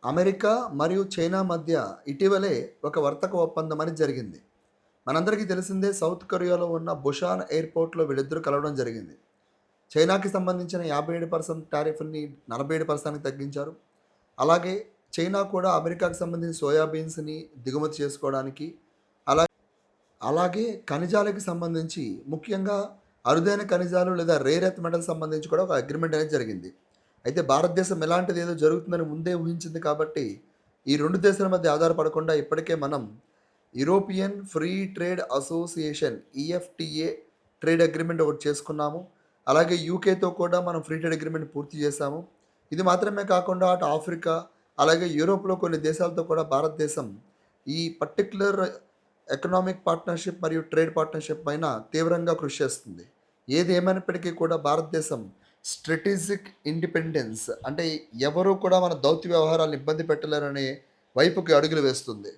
America మరియు China మధ్య ఇటీవలే ఒక వర్తక ఒప్పందం అనేది జరిగింది. మనందరికీ తెలిసిందే సౌత్ కొరియాలో ఉన్న బుషాన్ ఎయిర్‌పోర్ట్‌లో వీళ్ళిద్దరూ కలవడం జరిగింది. చైనాకి సంబంధించిన 57% టారిఫ్‌ని 47%కి తగ్గించారు. అలాగే చైనా కూడా అమెరికాకి సంబంధించిన సోయా బీన్స్‌ని దిగుమతి చేసుకోవడానికి, అలా అలాగే ఖనిజాలకి సంబంధించి ముఖ్యంగా అరుదైన ఖనిజాలు లేదా రేర్ ఎర్త్ మెటల్స్ సంబంధించి కూడా ఒక అగ్రీమెంట్ అనేది జరిగింది. అయితే భారతదేశం ఇలాంటిదేదో జరుగుతుందని ముందే ఊహించింది కాబట్టి, ఈ 2 దేశాల మధ్య ఆధారపడకుండా ఇప్పటికే మనం European free trade association EFTA trade agreement ఒకటి చేసుకున్నాము. అలాగే యూకేతో కూడా మనం ఫ్రీ ట్రేడ్ అగ్రీమెంట్ పూర్తి చేశాము. ఇది మాత్రమే కాకుండా అటు ఆఫ్రికా, అలాగే యూరోప్‌లో కొన్ని దేశాలతో కూడా భారతదేశం ఈ పర్టిక్యులర్ ఎకనామిక్ పార్ట్నర్‌షిప్ మరియు ట్రేడ్ పార్ట్నర్‌షిప్ పైన తీవ్రంగా కృషి చేస్తుంది. ఏది ఏమైనప్పటికీ కూడా భారతదేశం స్ట్రాటజిక్ ఇండిపెండెన్స్ అంటే ఎవరు కూడా మన దౌత్య వ్యవహారాలను ఇబ్బంది పెట్టలేరనే వైపుకి అడుగులు వేస్తుంది.